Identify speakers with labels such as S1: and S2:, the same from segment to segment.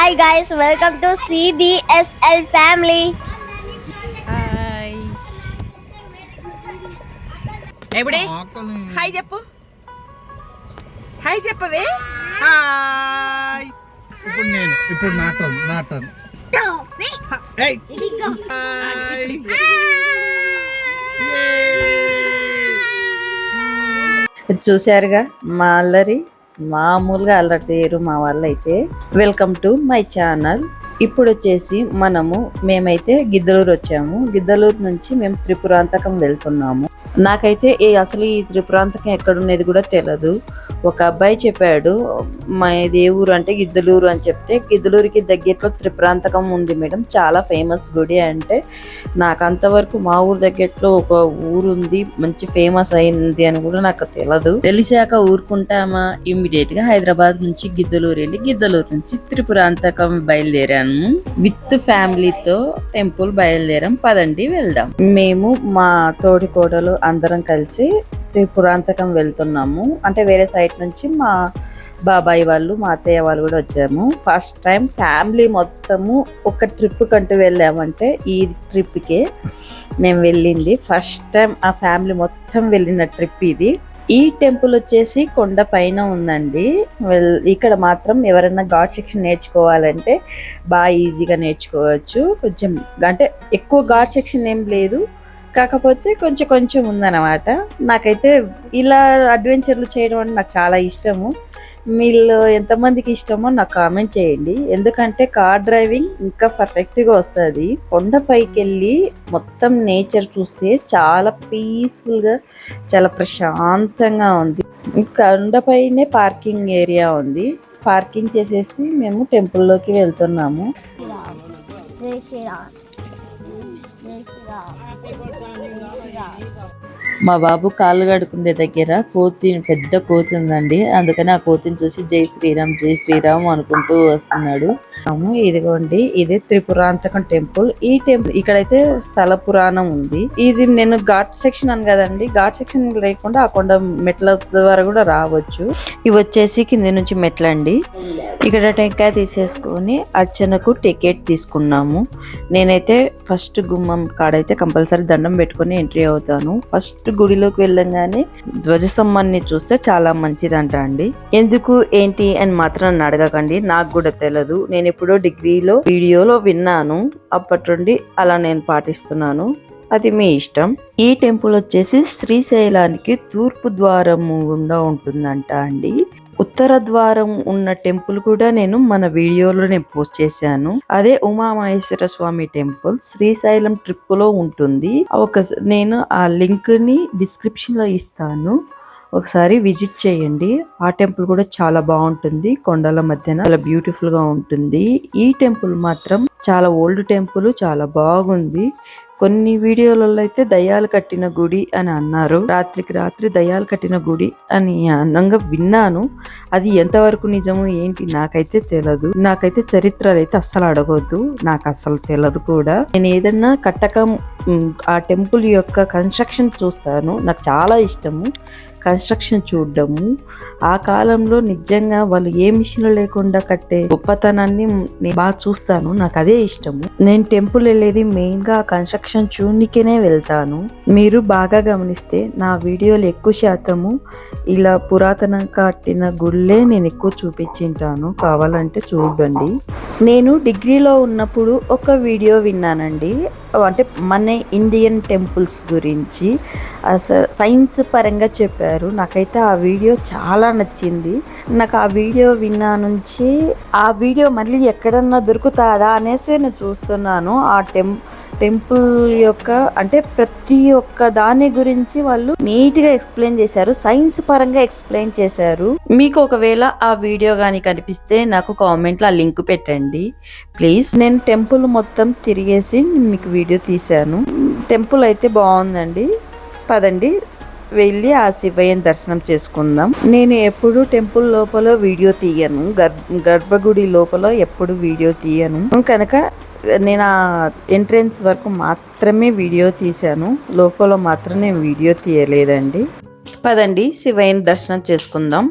S1: Hi guys, welcome to CDSL family.
S2: Hi ఎప్పుడే hi చెప్పు hi చెప్పవే
S3: హాయ్ ఇప్పుడు నా టర్న్ ఏయ్ హాయ్
S2: చూశారుగా మా అల్లరి మామూలుగా అల్లరి చేయరు మా వాళ్ళు అయితే. Welcome to my channel. ఇప్పుడు వచ్చేసి మేమైతే గిద్దలూరు వచ్చాము. గిద్దలూరు నుంచి మేము త్రిపురాంతకం వెళ్తున్నాము. నాకైతే అసలు ఈ త్రిపురాంతకం ఎక్కడున్నది కూడా తెలియదు. ఒక అబ్బాయి చెప్పాడు మా ఏ ఊరు అంటే గిద్దలూరు అని చెప్తే, గిద్దలూరుకి దగ్గరలో త్రిపురాంతకం ఉంది మేడం, చాలా ఫేమస్ గుడి అంటే. నాకు అంతవరకు మా ఊరు దగ్గరలో ఒక ఊరు ఉంది మంచి ఫేమస్ అయింది అని కూడా నాకు తెలియదు. తెలిసాక ఊరుకుంటామా, ఇమ్మీడియట్ గా హైదరాబాద్ నుంచి గిద్దలూరు వెళ్ళి గిద్దలూరు నుంచి త్రిపురాంతకం బయలుదేరాను. విత్ ఫ్యామిలీతో టెంపుల్ బయలుదేరాం. పదండి వెళ్దాం. మేము మా తోడి కోడలు అందరం కలిసి త్రిపురాంతకం వెళ్తున్నాము. అంటే వేరే సైడ్ నుంచి మా బాబాయ్ వాళ్ళు మా అత్తయ్య వాళ్ళు కూడా వచ్చాము. ఫస్ట్ టైం ఫ్యామిలీ మొత్తము ఒక ట్రిప్ కంటూ వెళ్ళామంటే ఈ ట్రిప్కే మేము వెళ్ళింది. ఫస్ట్ టైం ఆ ఫ్యామిలీ మొత్తం వెళ్ళిన ట్రిప్ ఇది. ఈ టెంపుల్ వచ్చేసి కొండ పైన ఉందండి. ఇక్కడ మాత్రం ఎవరైనా ఘాట్ సెక్షన్ నేర్చుకోవాలంటే బాగా ఈజీగా నేర్చుకోవచ్చు. కొంచెం అంటే ఎక్కువ ఘాట్ సెక్షన్ ఏం లేదు, కాకపోతే కొంచెం ఉందన్నమాట. నాకైతే ఇలా అడ్వెంచర్లు చేయడం అంటే నాకు చాలా ఇష్టము. మీలో ఎంతమందికి ఇష్టమో నాకు కామెంట్ చేయండి. ఎందుకంటే కార్ డ్రైవింగ్ ఇంకా పర్ఫెక్ట్గా వస్తుంది. కొండపైకి వెళ్ళి మొత్తం నేచర్ చూస్తే చాలా పీస్ఫుల్గా, చాలా ప్రశాంతంగా ఉంది. కొండపైనే పార్కింగ్ ఏరియా ఉంది. పార్కింగ్ చేసేసి మేము టెంపుల్లోకి వెళ్తున్నాము. మా బాబు కాళ్ళు కడుకునే దగ్గర పెద్ద కోతి ఉందండి. అందుకని ఆ కోతిని చూసి జై శ్రీరామ్ జై శ్రీరామ్ అనుకుంటూ వస్తున్నాడు. ఇదిగోండి, ఇదే త్రిపురాంతకం టెంపుల్. ఈ టెంపుల్ ఇక్కడైతే స్థల పురాణం ఉంది. ఇది నేను ఘాట్ సెక్షన్ అని కదండి, ఘాట్ సెక్షన్ లేకుండా ఆ కొండ మెట్ల ద్వారా కూడా రావచ్చు. ఇవి వచ్చేసి కింది నుంచి మెట్లండి. ఇక్కడ టెంకాయ తీసేసుకొని అర్చనకు టికెట్ తీసుకున్నాము. నేనైతే ఫస్ట్ గుమ్మం కాడైతే కంపల్సరీ దండం పెట్టుకొని ఎంట్రీ అవుతాను. ఫస్ట్ గుడిలోకి వెళ్ళంగానే ధ్వజస్తంభాన్ని చూస్తే చాలా మంచిదంట అండి. ఎందుకు ఏంటి అని మాత్రం నన్ను అడగకండి, నాకు కూడా తెలియదు. నేను ఎప్పుడో డిగ్రీలో వీడియోలో విన్నాను, అప్పటి నుండి అలా నేను పాటిస్తున్నాను. అది మీ ఇష్టం. ఈ టెంపుల్ వచ్చేసి శ్రీశైలానికి తూర్పు ద్వారం గుండా ఉంటుందంట అండి. ఉత్తర ద్వారం ఉన్న టెంపుల్ కూడా నేను మన వీడియోలో పోస్ట్ చేశాను. అదే ఉమామహేశ్వర స్వామి టెంపుల్ శ్రీశైలం ట్రిప్ లో ఉంటుంది. నేను ఆ లింక్ ని డిస్క్రిప్షన్ లో ఇస్తాను, ఒకసారి విజిట్ చేయండి. ఆ టెంపుల్ కూడా చాలా బాగుంటుంది. కొండల మధ్యన చాలా బ్యూటిఫుల్ గా ఉంటుంది. ఈ టెంపుల్ మాత్రం చాలా ఓల్డ్ టెంపుల్, చాలా బాగుంది. కొన్ని వీడియోలలో అయితే దయ్యాలు కట్టిన గుడి అని అన్నారు. రాత్రికి రాత్రి దయ్యాలు కట్టిన గుడి అని అన్నంగా విన్నాను. అది ఎంతవరకు నిజము ఏంటి నాకైతే తెలియదు. నాకైతే చరిత్రలు అయితే అస్సలు అడగొద్దు, నాకు అస్సలు తెలియదు కూడా. నేను ఏదన్నా కట్టకం ఆ టెంపుల్ యొక్క కన్స్ట్రక్షన్ చూస్తాను, నాకు చాలా ఇష్టము కన్స్ట్రక్షన్ చూడడము. ఆ కాలంలో నిజంగా వాళ్ళు ఏ మిషన్లు లేకుండా కట్టే గొప్పతనాన్ని నేను బాగా చూస్తాను, నాకు అదే ఇష్టము. నేను టెంపుల్ వెళ్ళేది మెయిన్ గా కన్స్ట్రక్షన్ చూడనికేనే వెళ్తాను. మీరు బాగా గమనిస్తే నా వీడియోలు ఎక్కువ శాతము ఇలా పురాతన కట్టిన గుళ్ళే నేను ఎక్కువ చూపించింటాను, కావాలంటే చూడండి. నేను డిగ్రీలో ఉన్నప్పుడు ఒక వీడియో విన్నానండి, అంటే మన ఇండియన్ టెంపుల్స్ గురించి సైన్స్ పరంగా చెప్పారు. నాకైతే ఆ వీడియో చాలా నచ్చింది. నాకు ఆ వీడియో విన్నా నుంచి ఆ వీడియో మళ్ళీ ఎక్కడన్నా దొరుకుతుందా అనేసి నేను చూస్తున్నాను. ఆ టెంపుల్ యొక్క అంటే ప్రతి ఒక్క దాని గురించి వాళ్ళు నీట్ గా ఎక్స్ప్లెయిన్ చేశారు, సైన్స్ పరంగా ఎక్స్ప్లెయిన్ చేశారు. మీకు ఒకవేళ ఆ వీడియో గానీ కనిపిస్తే నాకు కామెంట్ లో ఆ లింక్ పెట్టండి ప్లీజ్. నేను టెంపుల్ మొత్తం తిరిగేసి మీకు వీడియో తీశాను. టెంపుల్ అయితే బాగుందండి. పదండి వెళ్ళి ఆ శివయ్యని దర్శనం చేసుకుందాం. నేను ఎప్పుడు టెంపుల్ లోపల వీడియో తీయను, గర్భగుడి లోపల ఎప్పుడు వీడియో తీయను కనుక నేను ఆ ఎంట్రెన్స్ వరకు మాత్రమే వీడియో తీశాను, లోపల మాత్రం నేను వీడియో తీయలేదండి. పదండి శివయ్యని దర్శనం చేసుకుందాం.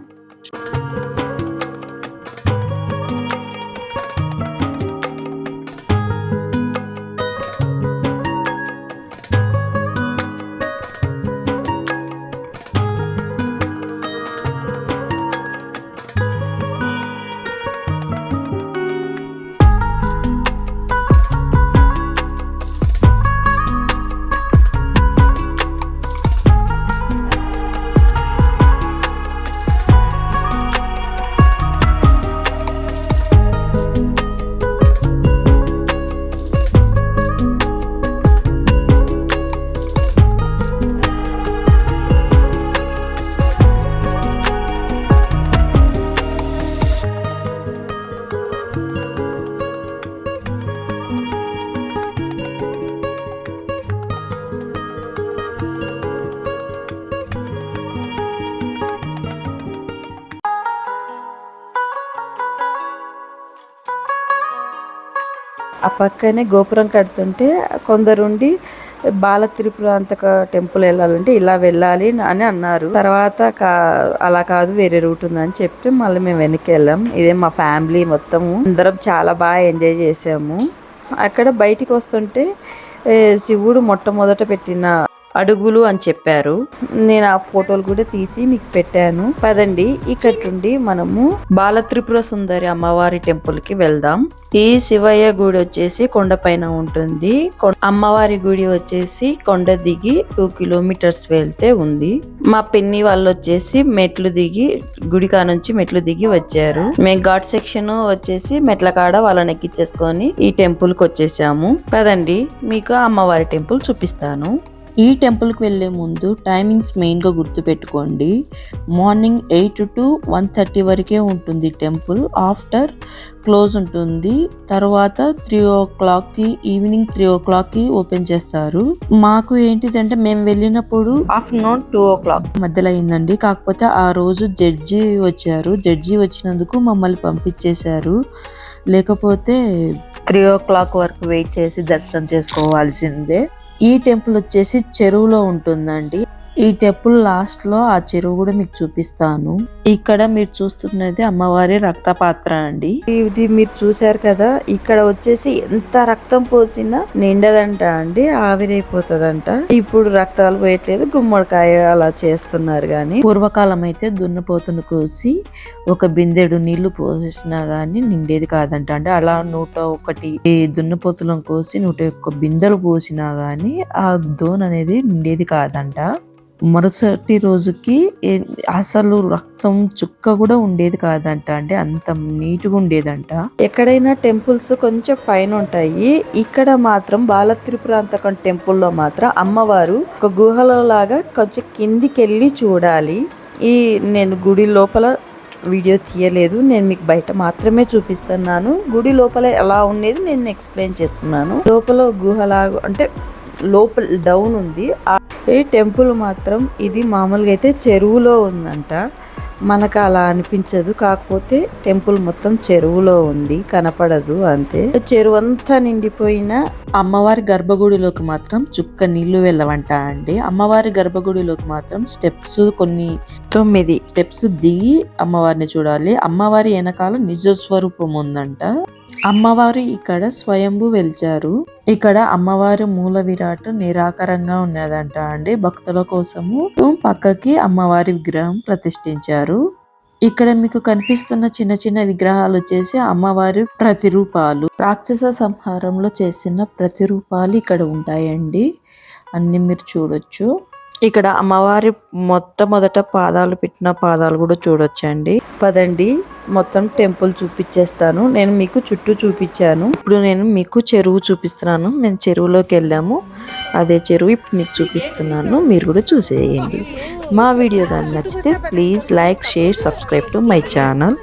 S2: ఆ పక్కనే గోపురం కడుతుంటే కొందరుండి బాల త్రిపురాంతక టెంపుల్ వెళ్ళాలంటే ఇలా వెళ్ళాలి అని అన్నారు. తర్వాత అలా కాదు వేరే రూట్ ఉందని చెప్తే మళ్ళీ మేము వెనక్కి వెళ్ళాం. ఇదే మా ఫ్యామిలీ మొత్తము అందరం చాలా బాగా ఎంజాయ్ చేసాము. అక్కడ బయటికి వస్తుంటే శివుడు మొట్టమొదట పెట్టిన అడుగులు అని చెప్పారు. నేను ఆ ఫోటోలు కూడా తీసి మీకు పెట్టాను. పదండి ఇక్కడ నుండి మనము బాల త్రిపుర సుందరి అమ్మవారి టెంపుల్ కి వెళ్దాం. ఈ శివయ్య గుడి వచ్చేసి కొండపైన ఉంటుంది. అమ్మవారి గుడి వచ్చేసి కొండ దిగి 2 కిలోమీటర్స్ వెళ్తే ఉంది. మా పిన్ని వాళ్ళు వచ్చేసి మెట్లు దిగి గుడి కా నుంచి మెట్లు దిగి వచ్చారు. మేము ఘాట్ సెక్షన్ వచ్చేసి మెట్ల కాడ వాళ్ళని ఎక్కించేసుకొని ఈ టెంపుల్ కి వచ్చేసాము. పదండి మీకు అమ్మవారి టెంపుల్ చూపిస్తాను. ఈ టెంపుల్కి వెళ్ళే ముందు టైమింగ్స్ మెయిన్గా గుర్తుపెట్టుకోండి. మార్నింగ్ 8 to 1:30 వరకే ఉంటుంది టెంపుల్. ఆఫ్టర్ క్లోజ్ ఉంటుంది. తర్వాత 3 o'clockకి ఈవినింగ్ 3 o'clockకి ఓపెన్ చేస్తారు. మాకు ఏంటిదంటే మేము వెళ్ళినప్పుడు ఆఫ్టర్నూన్ 2 o'clock మధ్యలో అయిందండి. కాకపోతే ఆ రోజు జడ్జి వచ్చారు. జడ్జి వచ్చినందుకు మమ్మల్ని పంపించేశారు. లేకపోతే 3 o'clock వరకు వెయిట్ చేసి దర్శనం చేసుకోవాల్సిందే. ఈ టెంపుల్ వచ్చేసి చెరువులో ఉంటుందండి. ఈ టెంపుల్ లాస్ట్ లో ఆ చెరువు కూడా మీకు చూపిస్తాను. ఇక్కడ మీరు చూస్తున్నది అమ్మవారి రక్తపాత్ర అండి. ఇది మీరు చూసారు కదా, ఇక్కడ వచ్చేసి ఎంత రక్తం పోసినా నిండదంట అండి, ఆవిరైపోతుందంట. ఇప్పుడు రక్తాలు పోయట్లేదు, గుమ్మడికాయ అలా చేస్తున్నారు. గాని పూర్వకాలం అయితే దున్నపోతును కోసి ఒక బిందెడు నీళ్లు పోసినా గానీ నిండేది కాదంట. అంటే అలా 101 దున్నపోతులను కోసి 101 బిందెలు పోసినా గానీ ఆ దోన్ అనేది నిండేది కాదంట. మరుసటి రోజుకి అసలు రక్తం చుక్క కూడా ఉండేది కాదంట. అంటే అంత నీట్గా ఉండేదంట. ఎక్కడైనా టెంపుల్స్ కొంచెం పైన ఉంటాయి, ఇక్కడ మాత్రం బాల త్రిపురాంతకం టెంపుల్లో మాత్రం అమ్మవారు ఒక గుహలో లాగా కొంచెం కిందికెళ్ళి చూడాలి. నేను గుడి లోపల వీడియో తీయలేదు, నేను మీకు బయట మాత్రమే చూపిస్తున్నాను. గుడి లోపల ఎలా ఉండేది నేను ఎక్స్ప్లెయిన్ చేస్తున్నాను. లోపల గుహలాగా అంటే లోపల డౌన్ ఉంది. ఈ టెంపుల్ మాత్రం ఇది మామూలుగా అయితే చెరువులో ఉందంట. మనకు అలా అనిపించదు, కాకపోతే టెంపుల్ మొత్తం చెరువులో ఉంది, కనపడదు అంతే. చెరువు అంతా నిండిపోయిన అమ్మవారి గర్భగుడిలోకి మాత్రం చుక్క నీళ్లు వెళ్ళవంట అండి. అమ్మవారి గర్భగుడిలోకి మాత్రం స్టెప్స్ 9 స్టెప్స్ దిగి అమ్మవారిని చూడాలి. అమ్మవారి వెనకాల నిజ స్వరూపం ఉందంట. అమ్మవారు ఇక్కడ స్వయంభూ వెలిచారు. ఇక్కడ అమ్మవారి మూల విరాట్ నిరాకారంగా ఉన్నదంట అండి. భక్తుల కోసము పక్కకి అమ్మవారి విగ్రహం ప్రతిష్ఠించారు. ఇక్కడ మీకు కనిపిస్తున్న చిన్న చిన్న విగ్రహాలు వచ్చేసి అమ్మవారి ప్రతిరూపాలు. రాక్షస సంహారంలో చేసిన ప్రతిరూపాలు ఇక్కడ ఉంటాయండి. అన్ని మీరు చూడొచ్చు. ఇక్కడ అమ్మవారి మొట్టమొదట పాదాలు పెట్టిన పాదాలు కూడా చూడొచ్చండి. పదండి మొత్తం టెంపుల్ చూపించేస్తాను. నేను మీకు చుట్టూ చూపించాను. ఇప్పుడు నేను మీకు చెరువు చూపిస్తున్నాను. మేము చెరువులోకి వెళ్ళాము, అదే చెరువు ఇప్పుడు మీకు చూపిస్తున్నాను. మీరు కూడా చూసేయండి. మా వీడియో కానీ నచ్చితే please like, share, subscribe to my channel.